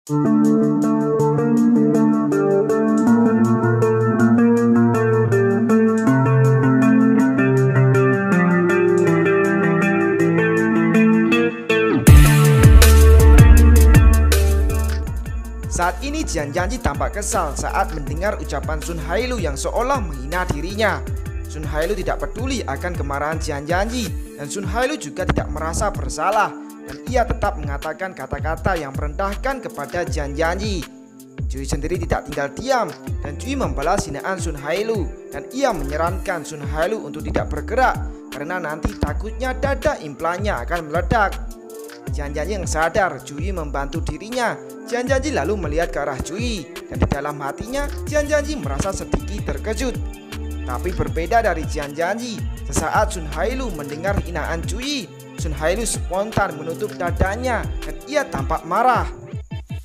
Saat ini Jian Jianji tampak kesal saat mendengar ucapan Sun Hailu yang seolah menghina dirinya. Sun Hailu tidak peduli akan kemarahan Jian Jianji dan Sun Hailu juga tidak merasa bersalah dan ia tetap mengatakan kata-kata yang merendahkan kepada Jian Jianji. Cui sendiri tidak tinggal diam dan Cui membalas hinaan Sun Hailu dan ia menyarankan Sun Hailu untuk tidak bergerak karena nanti takutnya dada implannya akan meledak. Jian Jianji yang sadar Cui membantu dirinya. Jian Jianji lalu melihat ke arah Cui dan di dalam hatinya Jian Jianji merasa sedikit terkejut. Tapi berbeda dari Jian Jianji, sesaat Sun Hailu mendengar hinaan Cui, Sun Hailu spontan menutup dadanya dan ia tampak marah.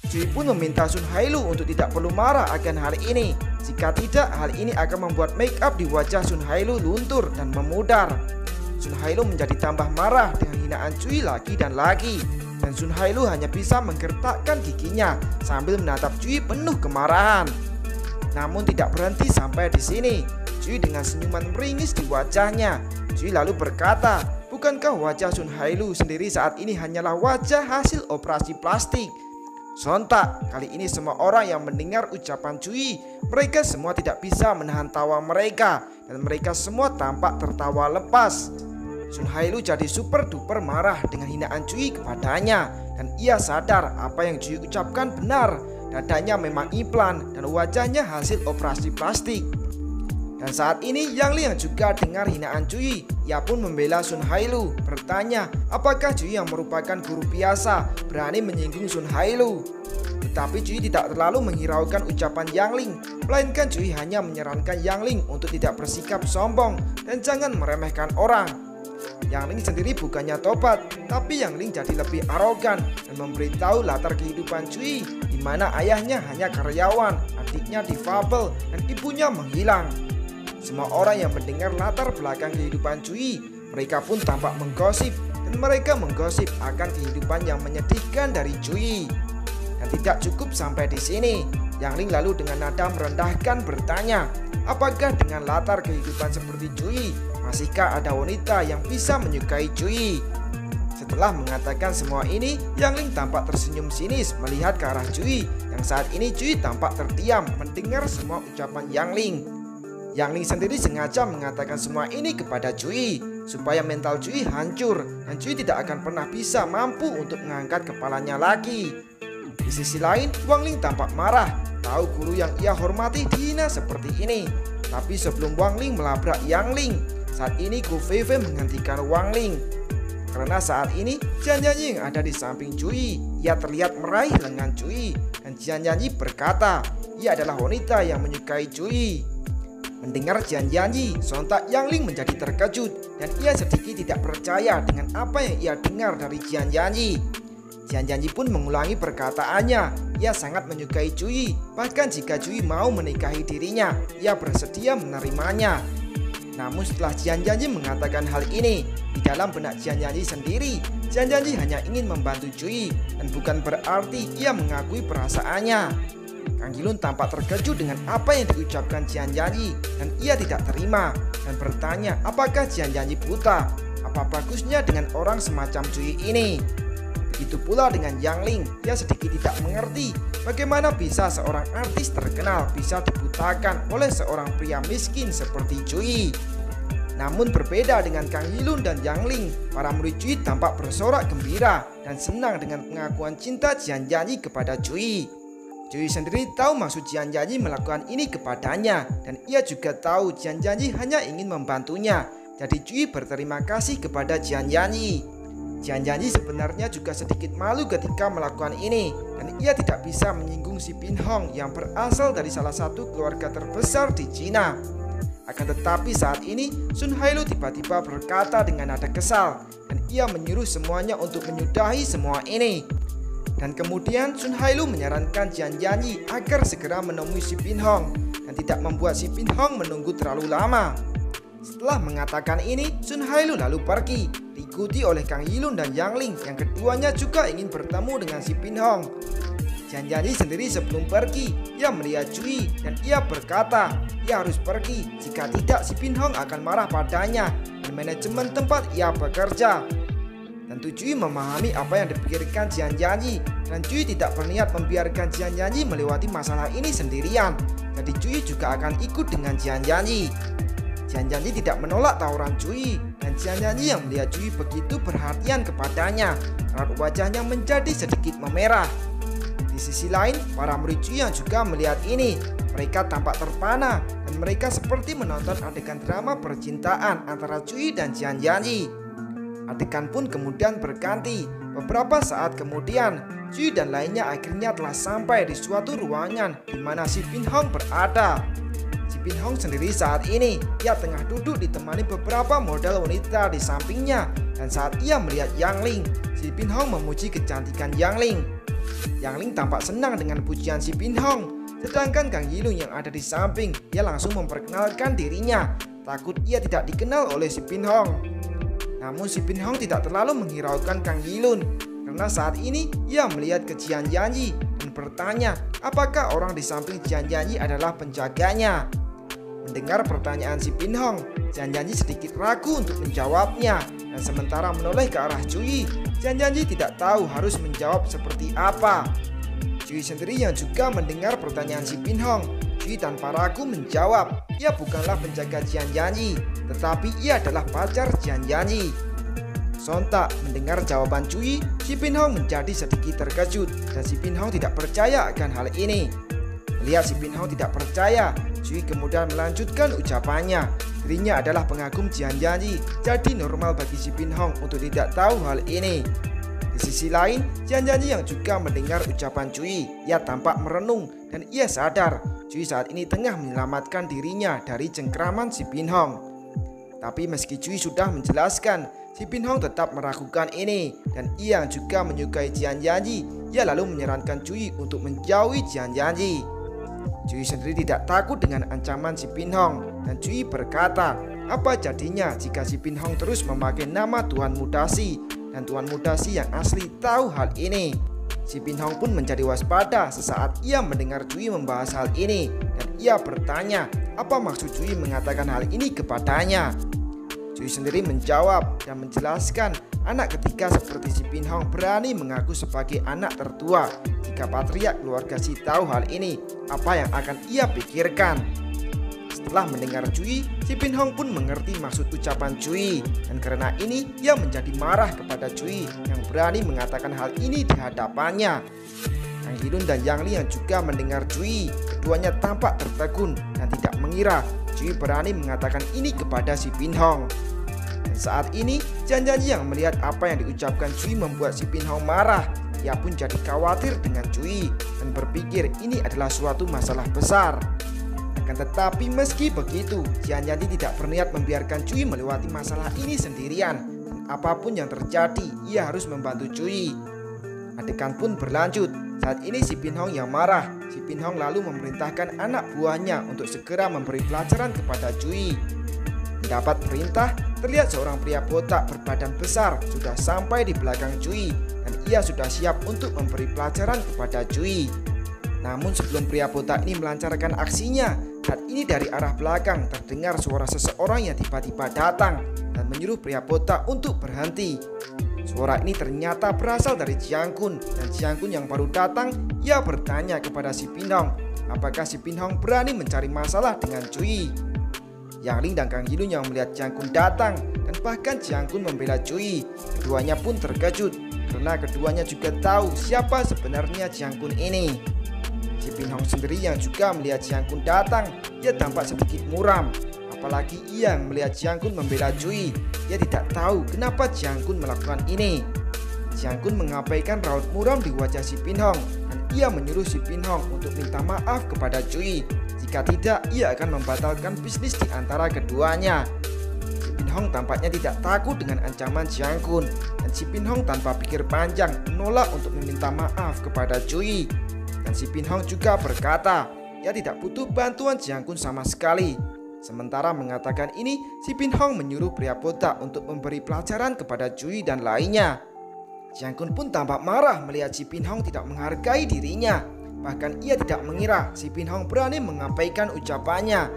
Cui pun meminta Sun Hailu untuk tidak perlu marah akan hal ini. Jika tidak, hal ini akan membuat make up di wajah Sun Hailu luntur dan memudar. Sun Hailu menjadi tambah marah dengan hinaan Cui lagi dan lagi. Dan Sun Hailu hanya bisa menggertakkan giginya sambil menatap Cui penuh kemarahan. Namun tidak berhenti sampai di sini. Cui dengan senyuman meringis di wajahnya. Cui lalu berkata, bukankah wajah Sun Hailu sendiri saat ini hanyalah wajah hasil operasi plastik? Sontak, kali ini semua orang yang mendengar ucapan Cui, mereka semua tidak bisa menahan tawa mereka dan mereka semua tampak tertawa lepas. Sun Hailu jadi super duper marah dengan hinaan Cui kepadanya dan ia sadar apa yang Cui ucapkan benar. Dadanya memang implan dan wajahnya hasil operasi plastik. Dan saat ini Yang Ling yang juga dengar hinaan Cui, ia pun membela Sun Hailu, bertanya apakah Cui yang merupakan guru biasa berani menyinggung Sun Hailu. Tetapi Cui tidak terlalu menghiraukan ucapan Yang Ling, melainkan Cui hanya menyarankan Yang Ling untuk tidak bersikap sombong dan jangan meremehkan orang. Yang Ling sendiri bukannya tobat, tapi Yang Ling jadi lebih arogan dan memberitahu latar kehidupan Cui, di mana ayahnya hanya karyawan, adiknya difabel, dan ibunya menghilang. Semua orang yang mendengar latar belakang kehidupan Cui, mereka pun tampak menggosip dan mereka menggosip akan kehidupan yang menyedihkan dari Cui. Dan tidak cukup sampai di sini, Yang Ling lalu dengan nada merendahkan bertanya, apakah dengan latar kehidupan seperti Cui, masihkah ada wanita yang bisa menyukai Cui? Setelah mengatakan semua ini, Yang Ling tampak tersenyum sinis melihat ke arah Cui, yang saat ini Cui tampak terdiam mendengar semua ucapan Yang Ling. Yang Ling sendiri sengaja mengatakan semua ini kepada Cui supaya mental Cui hancur dan Cui tidak akan pernah bisa mampu untuk mengangkat kepalanya lagi. Di sisi lain, Wang Ling tampak marah, tahu guru yang ia hormati dihina seperti ini. Tapi sebelum Wang Ling melabrak Yang Ling, saat ini Gu Feifei menghentikan Wang Ling. Karena saat ini Jian Jianji yang ada di samping Cui, ia terlihat meraih lengan Cui dan Jian Jianji berkata, ia adalah wanita yang menyukai Cui. Mendengar Jian Jianji, sontak Yang Ling menjadi terkejut dan ia sedikit tidak percaya dengan apa yang ia dengar dari Jian Jianji. Jian Jianji pun mengulangi perkataannya, ia sangat menyukai Cui, bahkan jika Cui mau menikahi dirinya, ia bersedia menerimanya. Namun setelah Jian Jianji mengatakan hal ini, di dalam benak Jian Jianji sendiri, Jian Jianji hanya ingin membantu Cui dan bukan berarti ia mengakui perasaannya. Kang Qilun tampak terkejut dengan apa yang diucapkan Jian Jianji dan ia tidak terima dan bertanya apakah Jian Jianji buta, apa bagusnya dengan orang semacam Cui ini. Begitu pula dengan Yang Ling, ia sedikit tidak mengerti bagaimana bisa seorang artis terkenal bisa dibutakan oleh seorang pria miskin seperti Cui. Namun berbeda dengan Kang Qilun dan Yang Ling, para murid Cui tampak bersorak gembira dan senang dengan pengakuan cinta Jian Jianji kepada Cui. Cui sendiri tahu maksud Jian Jianji melakukan ini kepadanya dan ia juga tahu Jian Jianji hanya ingin membantunya. Jadi Cui berterima kasih kepada Jian Jianji. Jian Jianji sebenarnya juga sedikit malu ketika melakukan ini dan ia tidak bisa menyinggung si Bin Hong yang berasal dari salah satu keluarga terbesar di Cina. Akan tetapi saat ini Sun Hailu tiba-tiba berkata dengan nada kesal dan ia menyuruh semuanya untuk menyudahi semua ini. Dan kemudian Sun Hailu menyarankan Jian Jianji agar segera menemui si Bin Hong dan tidak membuat si Bin Hong menunggu terlalu lama. Setelah mengatakan ini, Sun Hailu lalu pergi, diikuti oleh Kang Qilun dan Yang Ling yang keduanya juga ingin bertemu dengan si Bin Hong. Jian Janji sendiri sebelum pergi, ia melihat Cui dan ia berkata ia harus pergi, jika tidak si Bin Hong akan marah padanya dan manajemen tempat ia bekerja. Tentu Cui memahami apa yang dipikirkan Jian Janji dan Cui tidak berniat membiarkan Jian Janji melewati masalah ini sendirian. Jadi Cui juga akan ikut dengan Jian Janji. Jian Janji tidak menolak tawaran Cui dan Jian Janji yang melihat Cui begitu perhatian kepadanya, raut wajahnya menjadi sedikit memerah. Di sisi lain, para murid Cui yang juga melihat ini, mereka tampak terpana dan mereka seperti menonton adegan drama percintaan antara Cui dan Jian Janji. Adegan pun kemudian berganti. Beberapa saat kemudian, Cui dan lainnya akhirnya telah sampai di suatu ruangan di mana si Bin Hong berada. Si Bin Hong sendiri saat ini, ia tengah duduk ditemani beberapa model wanita di sampingnya. Dan saat ia melihat Yang Ling, si Bin Hong memuji kecantikan Yang Ling. Yang Ling tampak senang dengan pujian si Bin Hong. Sedangkan Kang Yilun yang ada di samping, ia langsung memperkenalkan dirinya. Takut ia tidak dikenal oleh si Bin Hong. Namun si Bin Hong tidak terlalu menghiraukan Kang Yilun, karena saat ini ia melihat ke Jian Janji dan bertanya apakah orang di samping Jian Janji adalah penjaganya. Mendengar pertanyaan si Bin Hong, Jian Janji sedikit ragu untuk menjawabnya dan sementara menoleh ke arah Cui, Jian Janji tidak tahu harus menjawab seperti apa. Cui sendiri yang juga mendengar pertanyaan si Bin Hong, Cui tanpa ragu menjawab, ia bukanlah penjaga Jian Janji, tetapi ia adalah pacar Jian Janji. Sontak mendengar jawaban Cui, si Bin Hong menjadi sedikit terkejut dan si Bin Hong tidak percaya akan hal ini. Melihat si Bin Hong tidak percaya, Cui kemudian melanjutkan ucapannya. Dirinya adalah pengagum Jian Janji, jadi normal bagi si Bin Hong untuk tidak tahu hal ini. Di sisi lain, Jian Janji yang juga mendengar ucapan Cui, ia tampak merenung dan ia sadar Cui saat ini tengah menyelamatkan dirinya dari cengkraman si Bin Hong. Tapi meski Cui sudah menjelaskan, si Bin Hong tetap meragukan ini dan ia juga menyukai Jian Janji. Ia lalu menyarankan Cui untuk menjauhi Jian Janji. Cui sendiri tidak takut dengan ancaman si Bin Hong dan Cui berkata, apa jadinya jika si Bin Hong terus memakai nama Tuan Mudasi dan Tuan Mudasi yang asli tahu hal ini. Si Bin Hong pun menjadi waspada sesaat ia mendengar Cui membahas hal ini dan ia bertanya apa maksud Cui mengatakan hal ini kepadanya. Cui sendiri menjawab dan menjelaskan anak ketiga seperti si Bin Hong berani mengaku sebagai anak tertua. Jika patriark keluarga si tahu hal ini, apa yang akan ia pikirkan? Setelah mendengar Cui, si Bin Hong pun mengerti maksud ucapan Cui dan karena ini ia menjadi marah kepada Cui yang berani mengatakan hal ini di hadapannya. Kang Yilun dan Yang Ling yang juga mendengar Cui, keduanya tampak tertegun dan tidak mengira Cui berani mengatakan ini kepada si Bin Hong. Dan saat ini Jian Janji yang melihat apa yang diucapkan Cui membuat si Bin Hong marah. Ia pun jadi khawatir dengan Cui dan berpikir ini adalah suatu masalah besar. Akan tetapi meski begitu, Jian Janji tidak berniat membiarkan Cui melewati masalah ini sendirian. Dan apapun yang terjadi, ia harus membantu Cui. Adegan pun berlanjut. Saat ini si Bin Hong yang marah. Si Bin Hong lalu memerintahkan anak buahnya untuk segera memberi pelajaran kepada Cui. Mendapat perintah, terlihat seorang pria botak berbadan besar sudah sampai di belakang Cui dan ia sudah siap untuk memberi pelajaran kepada Cui. Namun sebelum pria botak ini melancarkan aksinya, saat ini dari arah belakang terdengar suara seseorang yang tiba-tiba datang dan menyuruh pria botak untuk berhenti. Suara ini ternyata berasal dari Jiang Kun dan Jiang Kun yang baru datang, ia bertanya kepada si Bin Hong, apakah si Bin Hong berani mencari masalah dengan Cui. Yang Ling dan Kang Yilun yang melihat Jiang Kun datang dan bahkan Jiang Kun membela Cui, keduanya pun terkejut karena keduanya juga tahu siapa sebenarnya Jiang Kun ini. Si Bin Hong sendiri yang juga melihat Jiang Kun datang, ia tampak sedikit muram. Apalagi ia yang melihat Jiang Kun membela Cui, ia tidak tahu kenapa Jiang Kun melakukan ini. Jiang Kun mengabaikan raut muram di wajah si Bin Hong dan ia menyuruh si Bin Hong untuk minta maaf kepada Cui. Jika tidak, ia akan membatalkan bisnis di antara keduanya. Si Bin Hong tampaknya tidak takut dengan ancaman Jiang Kun dan si Bin Hong tanpa pikir panjang menolak untuk meminta maaf kepada Cui. Dan si Bin Hong juga berkata, ia tidak butuh bantuan Jiang Kun sama sekali. Sementara mengatakan ini, si Bin Hong menyuruh pria botak untuk memberi pelajaran kepada Cui dan lainnya. Jiang Kun pun tampak marah melihat si Bin Hong tidak menghargai dirinya. Bahkan ia tidak mengira si Bin Hong berani menyampaikan ucapannya.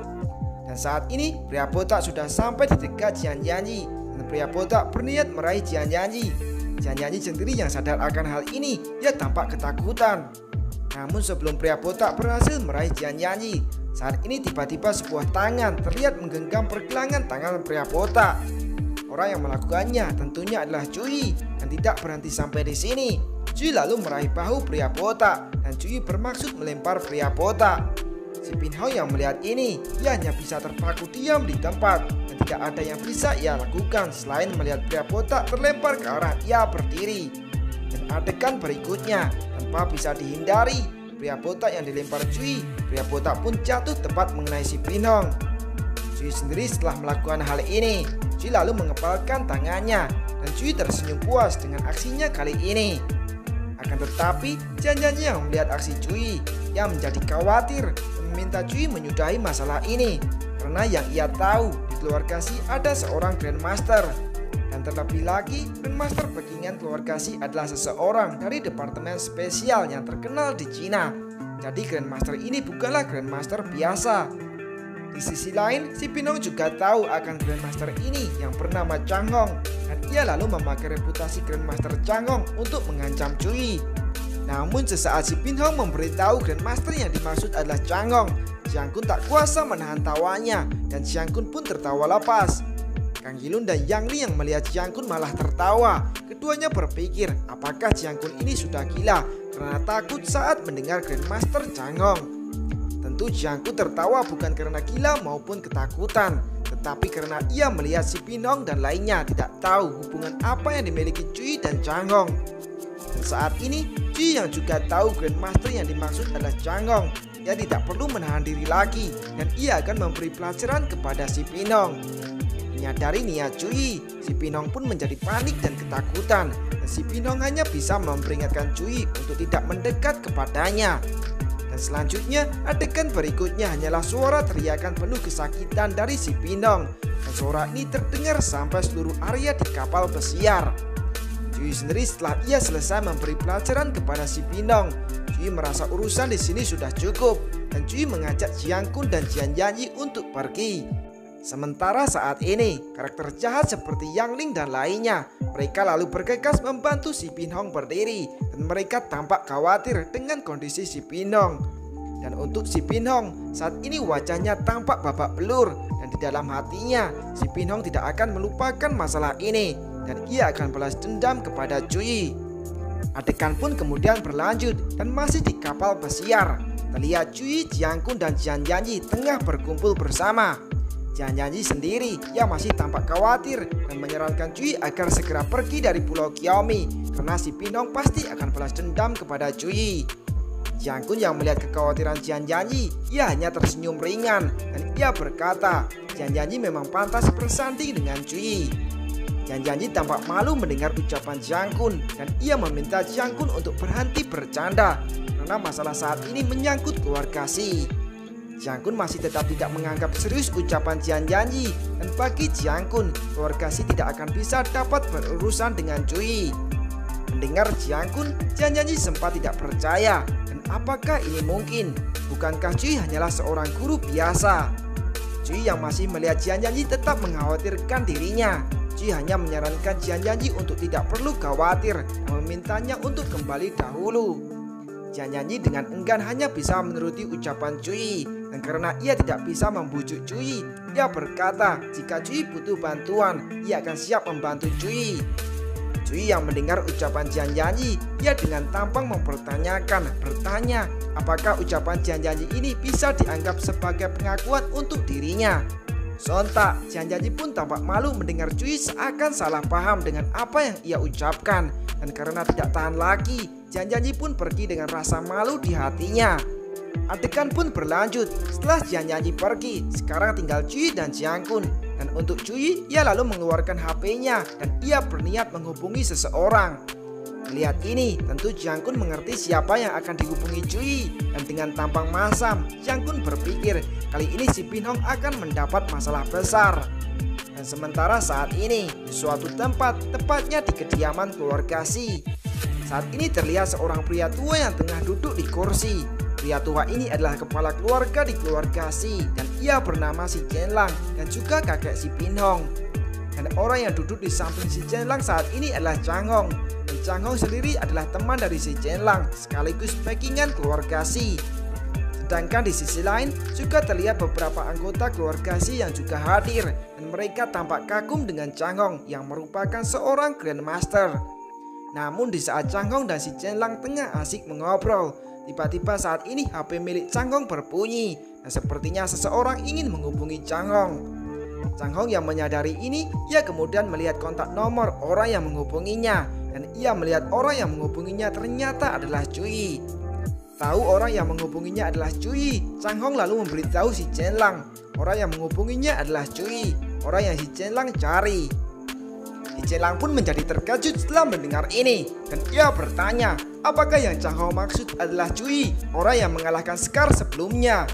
Dan saat ini pria botak sudah sampai di dekat Jian Jianyi, dan pria botak berniat meraih Jian Jianyi. Jian Jianyi sendiri yang sadar akan hal ini, ia tampak ketakutan. Namun sebelum pria botak berhasil meraih Jian Jianyi, saat ini tiba-tiba sebuah tangan terlihat menggenggam pergelangan tangan pria botak. Orang yang melakukannya tentunya adalah Cui, dan tidak berhenti sampai di sini. Cui lalu meraih bahu pria botak, dan Cui bermaksud melempar pria botak. Si Bin Hong yang melihat ini, ia hanya bisa terpaku diam di tempat, dan tidak ada yang bisa ia lakukan selain melihat pria botak terlempar ke arah ia berdiri. Dan adegan berikutnya, tanpa bisa dihindari, pria botak yang dilempar Cui, pria botak pun jatuh tepat mengenai si Bin Hong. Cui sendiri setelah melakukan hal ini, Cui lalu mengepalkan tangannya, dan Cui tersenyum puas dengan aksinya kali ini. Akan tetapi, Jian Jianyi yang melihat aksi Cui, ia menjadi khawatir dan meminta Cui menyudahi masalah ini, karena yang ia tahu di keluarga Si ada seorang Grandmaster. Dan terlebih lagi, Grandmaster backingan keluarga Si adalah seseorang dari departemen spesial yang terkenal di Cina. Jadi Grandmaster ini bukanlah Grandmaster biasa. Di sisi lain, si Bin Hong juga tahu akan Grandmaster ini yang bernama Chang Hong, dan ia lalu memakai reputasi Grandmaster Chang Hong untuk mengancam Cui. Namun sesaat si Bin Hong memberitahu Grandmaster yang dimaksud adalah Chang Hong, Jiang Kun tak kuasa menahan tawanya, dan Jiang Kun pun tertawa lepas. Kang Yilun dan Yang Li yang melihat Jiang Kun malah tertawa. Keduanya berpikir apakah Jiang Kun ini sudah gila karena takut saat mendengar Grandmaster Chang Hong. Tentu Jiang Kun tertawa bukan karena gila maupun ketakutan, tetapi karena ia melihat si Bin Hong dan lainnya tidak tahu hubungan apa yang dimiliki Cui dan Chang Hong. Dan saat ini Cui yang juga tahu Grandmaster yang dimaksud adalah Chang Hong, ia tidak perlu menahan diri lagi, dan ia akan memberi pelajaran kepada si Bin Hong. Menyadari niat Cui, si Bin Hong pun menjadi panik dan ketakutan, dan si Bin Hong hanya bisa memperingatkan Cui untuk tidak mendekat kepadanya. Dan selanjutnya, adegan berikutnya hanyalah suara teriakan penuh kesakitan dari si Bin Hong, dan suara ini terdengar sampai seluruh area di kapal pesiar. Cui sendiri setelah ia selesai memberi pelajaran kepada si Bin Hong, Cui merasa urusan di sini sudah cukup, dan Cui mengajak Jiang Kun dan Jian Jianyi untuk pergi. Sementara saat ini, karakter jahat seperti Yang Ling dan lainnya, mereka lalu bergegas membantu si Bin Hong berdiri, dan mereka tampak khawatir dengan kondisi si Bin Hong. Dan untuk si Bin Hong, saat ini wajahnya tampak babak belur, dan di dalam hatinya, si Bin Hong tidak akan melupakan masalah ini, dan ia akan balas dendam kepada Cui. Adegan pun kemudian berlanjut, dan masih di kapal pesiar. Terlihat Cui, Jiang Kun dan Jian Jianyi tengah berkumpul bersama. Jian Jianyi sendiri, ia masih tampak khawatir dan menyarankan Cui agar segera pergi dari Pulau Qiaomi, karena si Bin Hong pasti akan balas dendam kepada Cui. Jiang Kun yang melihat kekhawatiran Jian Jianyi, ia hanya tersenyum ringan, dan ia berkata Jian Jianyi memang pantas bersanding dengan Cui. Jian Jianyi tampak malu mendengar ucapan Jiang Kun, dan ia meminta Jiang Kun untuk berhenti bercanda, karena masalah saat ini menyangkut keluarga Si. Jiang Kun masih tetap tidak menganggap serius ucapan Jian Jianyi, dan bagi Jiang Kun, keluarga Si tidak akan bisa dapat berurusan dengan Cui. Mendengar Jiang Kun, Jian Jianyi sempat tidak percaya, dan apakah ini mungkin? Bukankah Cui hanyalah seorang guru biasa? Cui yang masih melihat Jian Jianyi tetap mengkhawatirkan dirinya. Cui hanya menyarankan Jian Jianyi untuk tidak perlu khawatir, dan memintanya untuk kembali dahulu. Jian Jianyi dengan enggan hanya bisa menuruti ucapan Cui, dan karena ia tidak bisa membujuk Cui, ia berkata jika Cui butuh bantuan, ia akan siap membantu Cui. Cui yang mendengar ucapan Jian Jianyi, ia dengan tampang bertanya apakah ucapan Jian Jianyi ini bisa dianggap sebagai pengakuan untuk dirinya. Sontak, Jian Jianyi pun tampak malu mendengar Cui seakan salah paham dengan apa yang ia ucapkan, dan karena tidak tahan lagi, Jian Jianyi pun pergi dengan rasa malu di hatinya. Adegan pun berlanjut, setelah Jian Jianyi pergi, sekarang tinggal Cui dan Jiang Kun, dan untuk Cui, ia lalu mengeluarkan HP-nya dan ia berniat menghubungi seseorang. Melihat ini, tentu Jiang Kun mengerti siapa yang akan dihubungi Cui, dan dengan tampang masam, Jiang Kun berpikir kali ini si Bin Hong akan mendapat masalah besar. Dan sementara saat ini, di suatu tempat, tepatnya di kediaman keluarga Si, Saat ini terlihat seorang pria tua yang tengah duduk di kursi. Pria tua ini adalah kepala keluarga di keluarga Si, dan ia bernama Si Chen-lang dan juga kakek Si Bin-hong. Dan orang yang duduk di samping Si Chen-lang saat ini adalah Chang Hong. Dan Chang Hong sendiri adalah teman dari Si Chen-lang sekaligus backingan keluarga Si. Sedangkan di sisi lain juga terlihat beberapa anggota keluarga Si yang juga hadir, dan mereka tampak kagum dengan Chang Hong yang merupakan seorang Grandmaster. Namun di saat Chang Hong dan Si Chen-lang tengah asik mengobrol, tiba-tiba saat ini HP milik Chang Hong berbunyi dan sepertinya seseorang ingin menghubungi Chang Hong. Chang Hong yang menyadari ini, ia kemudian melihat kontak nomor orang yang menghubunginya, dan ia melihat orang yang menghubunginya ternyata adalah Cui. Tahu orang yang menghubunginya adalah Cui, Chang Hong lalu memberitahu Si Chen-lang. Orang yang menghubunginya adalah Cui, orang yang Si Chen-lang cari. Si Chen-lang pun menjadi terkejut setelah mendengar ini, dan ia bertanya, apakah yang Chang Hong maksud adalah Cui, orang yang mengalahkan Scar sebelumnya.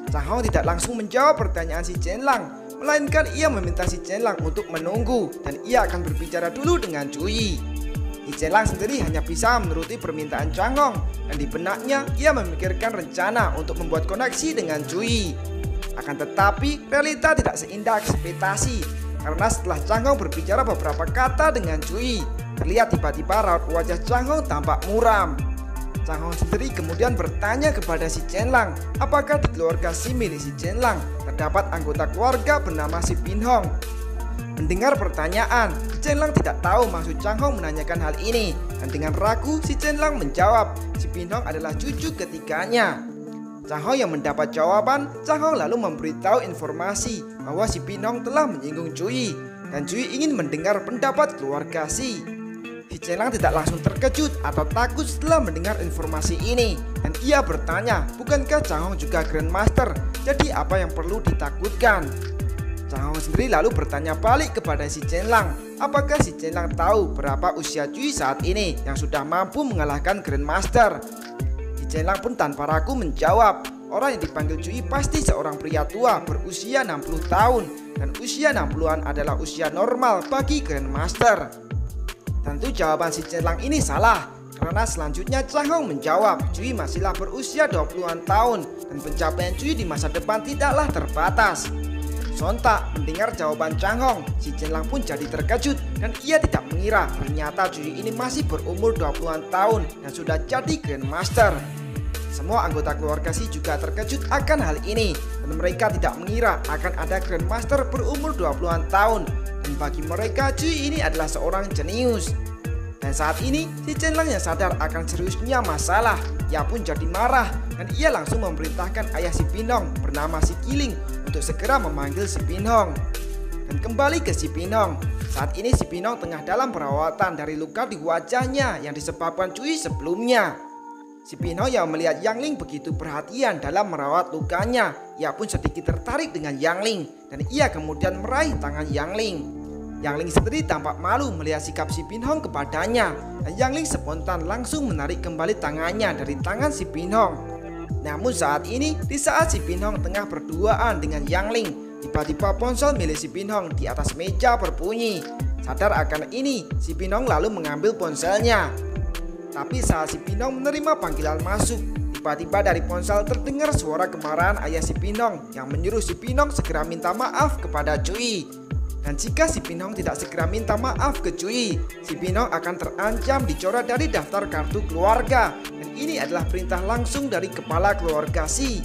Chang Hong tidak langsung menjawab pertanyaan Si Chen-lang, melainkan ia meminta Si Chen-lang untuk menunggu, dan ia akan berbicara dulu dengan Cui. Si Chen-lang sendiri hanya bisa menuruti permintaan Chang Hong, dan di benaknya ia memikirkan rencana untuk membuat koneksi dengan Cui. Akan tetapi realita tidak seindah ekspektasi, karena setelah Chang Hong berbicara beberapa kata dengan Cui, terlihat tiba-tiba raut wajah Chang Hong tampak muram. Chang Hong sendiri kemudian bertanya kepada Si Chen-lang, apakah di keluarga Si milik Si Chen-lang terdapat anggota keluarga bernama Si Bin-hong. Mendengar pertanyaan, Si Chen-lang tidak tahu maksud Chang Hong menanyakan hal ini, dan dengan ragu Si Chen-lang menjawab Si Bin-hong adalah cucu ketiganya. Chang Hong yang mendapat jawaban, Chang Hong lalu memberitahu informasi bahwa Si Bin-hong telah menyinggung Cui, dan Cui ingin mendengar pendapat keluarga Si. Si Chen-lang tidak langsung terkejut atau takut setelah mendengar informasi ini, dan ia bertanya, bukankah Chang Hong juga Grandmaster, jadi apa yang perlu ditakutkan? Chang Hong sendiri lalu bertanya balik kepada Si Chen-lang, apakah Si Chen-lang tahu berapa usia Cui saat ini yang sudah mampu mengalahkan Grandmaster? Si Chen-lang pun tanpa ragu menjawab, orang yang dipanggil Cui pasti seorang pria tua berusia 60 tahun, dan usia 60-an adalah usia normal bagi Grandmaster. Tentu jawaban Si Chen-lang ini salah, karena selanjutnya Chang Hong menjawab Cui masihlah berusia 20-an tahun, dan pencapaian Cui di masa depan tidaklah terbatas. Sontak mendengar jawaban Chang Hong, Si Chen-lang pun jadi terkejut, dan ia tidak mengira ternyata Cui ini masih berumur 20-an tahun dan sudah jadi Grandmaster. Semua anggota keluarga Si juga terkejut akan hal ini, dan mereka tidak mengira akan ada Grandmaster berumur 20-an tahun, dan bagi mereka Cui ini adalah seorang jenius. Dan saat ini Si Chen-lang yang sadar akan seriusnya masalah, ia pun jadi marah, dan ia langsung memerintahkan ayah Si Bin-hong bernama Si Qiling untuk segera memanggil Si Bin-hong. Dan kembali ke Si Bin-hong, saat ini Si Bin-hong tengah dalam perawatan dari luka di wajahnya yang disebabkan Cui sebelumnya. Si Bin-hong yang melihat Yang Ling begitu perhatian dalam merawat lukanya, ia pun sedikit tertarik dengan Yang Ling, dan ia kemudian meraih tangan Yang Ling. Yang Ling sendiri tampak malu melihat sikap Si Bin-hong kepadanya, dan Yang Ling spontan langsung menarik kembali tangannya dari tangan Si Bin-hong. Namun saat ini, di saat Si Bin-hong tengah berduaan dengan Yang Ling, tiba-tiba ponsel milik Si Bin-hong di atas meja berbunyi. Sadar akan ini, Si Bin-hong lalu mengambil ponselnya. Tapi saat Si Bin-hong menerima panggilan masuk, tiba-tiba dari ponsel terdengar suara kemarahan ayah Si Bin-hong yang menyuruh Si Bin-hong segera minta maaf kepada Cui. Dan jika Si Bin-hong tidak segera minta maaf ke Cui, Si Bin-hong akan terancam dicoret dari daftar kartu keluarga. Dan ini adalah perintah langsung dari kepala keluarga Si.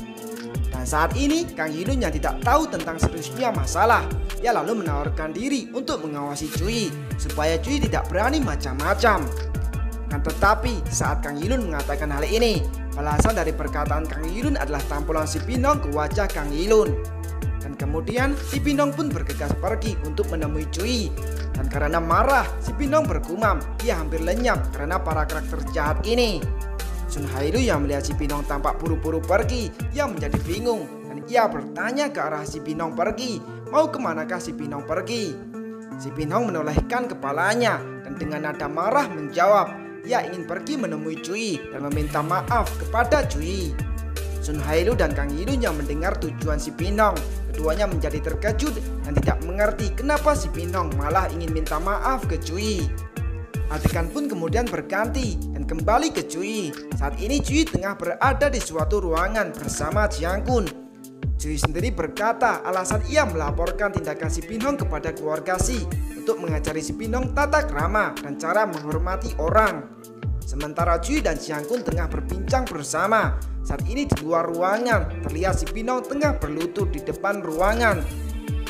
Dan saat ini Kang Yilun yang tidak tahu tentang seriusnya masalah, ia lalu menawarkan diri untuk mengawasi Cui supaya Cui tidak berani macam-macam. Kan tetapi saat Kang Yilun mengatakan hal ini, balasan dari perkataan Kang Yilun adalah tampulan Si Bin-hong ke wajah Kang Yilun. Dan kemudian Si Bin-hong pun bergegas pergi untuk menemui Cui. Dan karena marah, Si Bin-hong bergumam ia hampir lenyap karena para karakter jahat ini. Sun Hailu yang melihat Si Bin-hong tampak buru-buru pergi, ia menjadi bingung, dan ia bertanya ke arah Si Bin-hong pergi, mau kemanakah Si Bin-hong pergi? Si Bin-hong menolehkan kepalanya dan dengan nada marah menjawab, ia ingin pergi menemui Cui dan meminta maaf kepada Cui. Sun Hailu dan Kang Yilun yang mendengar tujuan Si Bin-hong, keduanya menjadi terkejut dan tidak mengerti kenapa Si Bin-hong malah ingin minta maaf ke Cui. Adegan pun kemudian berganti dan kembali ke Cui. Saat ini Cui tengah berada di suatu ruangan bersama Jiang Kun. Cui sendiri berkata alasan ia melaporkan tindakan Si Bin-hong kepada keluarga Si untuk mengajari Si Bin-hong tata krama dan cara menghormati orang. Sementara Cui dan Jiang Kun tengah berbincang bersama. Saat ini di luar ruangan terlihat Si Bin-hong tengah berlutut di depan ruangan.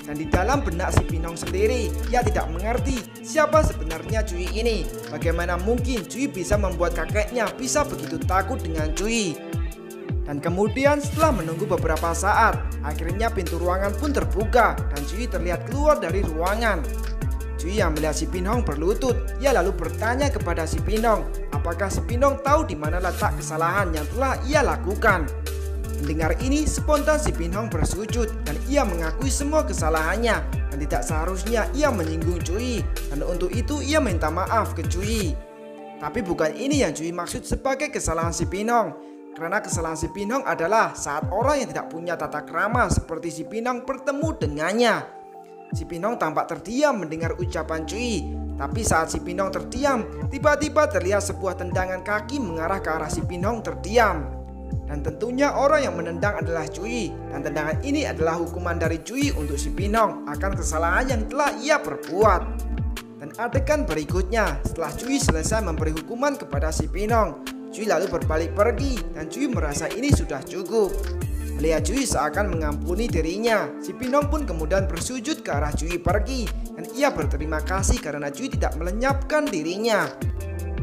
Dan di dalam benak Si Bin-hong sendiri, ia tidak mengerti siapa sebenarnya Cui ini. Bagaimana mungkin Cui bisa membuat kakeknya bisa begitu takut dengan Cui. Dan kemudian setelah menunggu beberapa saat, akhirnya pintu ruangan pun terbuka dan Cui terlihat keluar dari ruangan. Cui yang melihat Si Bin-hong berlutut, ia lalu bertanya kepada Si Bin-hong, apakah Si Bin-hong tahu di mana letak kesalahan yang telah ia lakukan. Mendengar ini, spontan Si Bin-hong bersujud dan ia mengakui semua kesalahannya dan tidak seharusnya ia menyinggung Cui, dan untuk itu ia minta maaf ke Cui. Tapi bukan ini yang Cui maksud sebagai kesalahan Si Bin-hong, karena kesalahan Si Bin-hong adalah saat orang yang tidak punya tata krama seperti Si Bin-hong bertemu dengannya. Si Bin-hong tampak terdiam mendengar ucapan Cui, tapi saat Si Bin-hong terdiam, tiba-tiba terlihat sebuah tendangan kaki mengarah ke arah Si Bin-hong terdiam. Dan tentunya orang yang menendang adalah Cui, dan tendangan ini adalah hukuman dari Cui untuk Si Bin-hong akan kesalahan yang telah ia perbuat. Dan adegan berikutnya, setelah Cui selesai memberi hukuman kepada Si Bin-hong, Cui lalu berbalik pergi dan Cui merasa ini sudah cukup. Melihat Cui seakan mengampuni dirinya, Si Bin-hong pun kemudian bersujud ke arah Cui pergi, dan ia berterima kasih karena Cui tidak melenyapkan dirinya.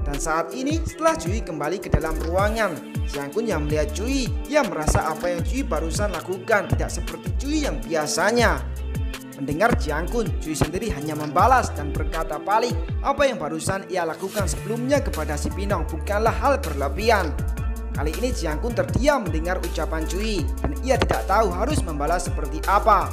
Dan saat ini setelah Cui kembali ke dalam ruangan, Jiang Kun yang melihat Cui, ia merasa apa yang Cui barusan lakukan tidak seperti Cui yang biasanya. Mendengar Jiang Kun, Cui sendiri hanya membalas dan berkata balik, apa yang barusan ia lakukan sebelumnya kepada Si Bin-hong bukanlah hal berlebihan. Kali ini Jiang Kun terdiam mendengar ucapan Cui dan ia tidak tahu harus membalas seperti apa.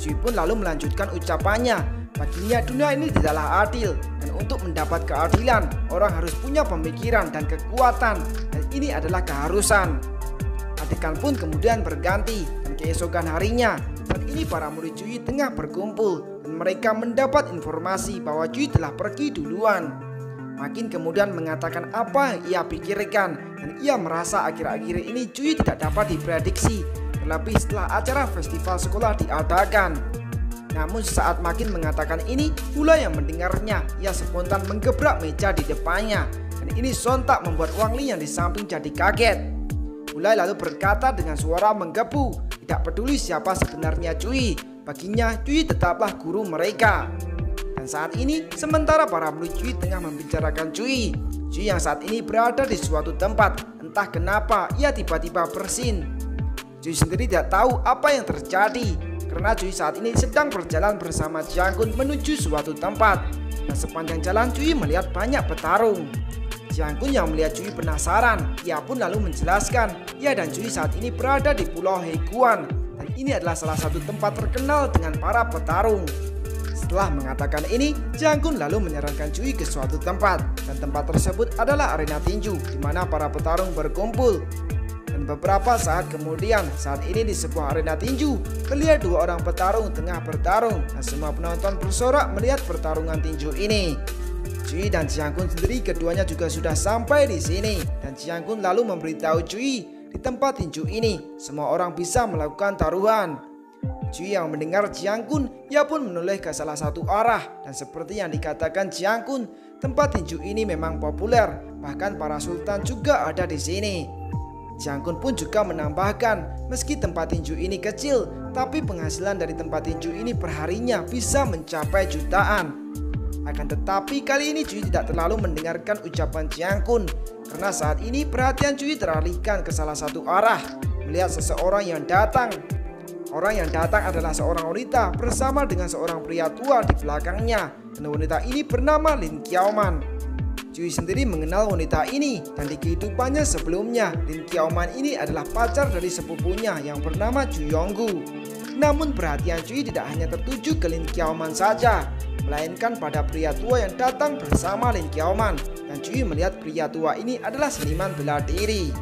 Cui pun lalu melanjutkan ucapannya. Baginya dunia ini tidaklah adil, dan untuk mendapat keadilan orang harus punya pemikiran dan kekuatan, dan ini adalah keharusan. Adegan pun kemudian berganti dan keesokan harinya, saat ini para murid Cui tengah berkumpul dan mereka mendapat informasi bahwa Cui telah pergi duluan. Makin kemudian mengatakan apa yang ia pikirkan, dan ia merasa akhir-akhir ini Cui tidak dapat diprediksi, terlebih setelah acara festival sekolah diadakan. Namun saat Makin mengatakan ini, Hulai yang mendengarnya, ia spontan menggebrak meja di depannya. Dan ini sontak membuat Wang Li yang di samping jadi kaget. Hulai lalu berkata dengan suara menggebu, tidak peduli siapa sebenarnya Cui, baginya Cui tetaplah guru mereka. Dan saat ini, sementara para murid Cui tengah membicarakan Cui yang saat ini berada di suatu tempat, entah kenapa ia tiba-tiba bersin. Cui sendiri tidak tahu apa yang terjadi, karena Cui saat ini sedang berjalan bersama Jiang Kun menuju suatu tempat. Dan sepanjang jalan Cui melihat banyak petarung. Jiang Kun yang melihat Cui penasaran, ia pun lalu menjelaskan, ia dan Cui saat ini berada di Pulau Heiguan, dan ini adalah salah satu tempat terkenal dengan para petarung. Setelah mengatakan ini, Jiang Kun lalu menyarankan Cui ke suatu tempat, dan tempat tersebut adalah arena tinju di mana para petarung berkumpul. Dan beberapa saat kemudian, saat ini di sebuah arena tinju, terlihat dua orang petarung tengah bertarung dan semua penonton bersorak melihat pertarungan tinju ini. Cui dan Jiang Kun sendiri keduanya juga sudah sampai di sini, dan Jiang Kun lalu memberitahu Cui di tempat tinju ini semua orang bisa melakukan taruhan. Cui yang mendengar Jiang Kun, ia pun menoleh ke salah satu arah, dan seperti yang dikatakan Jiang Kun, tempat tinju ini memang populer, bahkan para sultan juga ada di sini. Jiang Kun pun juga menambahkan, meski tempat tinju ini kecil, tapi penghasilan dari tempat tinju ini perharinya bisa mencapai jutaan. Akan tetapi kali ini Cui tidak terlalu mendengarkan ucapan Jiang Kun, karena saat ini perhatian Cui teralihkan ke salah satu arah, melihat seseorang yang datang. Orang yang datang adalah seorang wanita bersama dengan seorang pria tua di belakangnya, dan wanita ini bernama Lin Qiaoman. Cui sendiri mengenal wanita ini, dan di kehidupannya sebelumnya Lin Qiaoman ini adalah pacar dari sepupunya yang bernama Zhu Yonggu. Namun perhatian Cui tidak hanya tertuju ke Lin Qiaoman saja, melainkan pada pria tua yang datang bersama Lin Qiaoman, dan Cui melihat pria tua ini adalah seniman bela diri.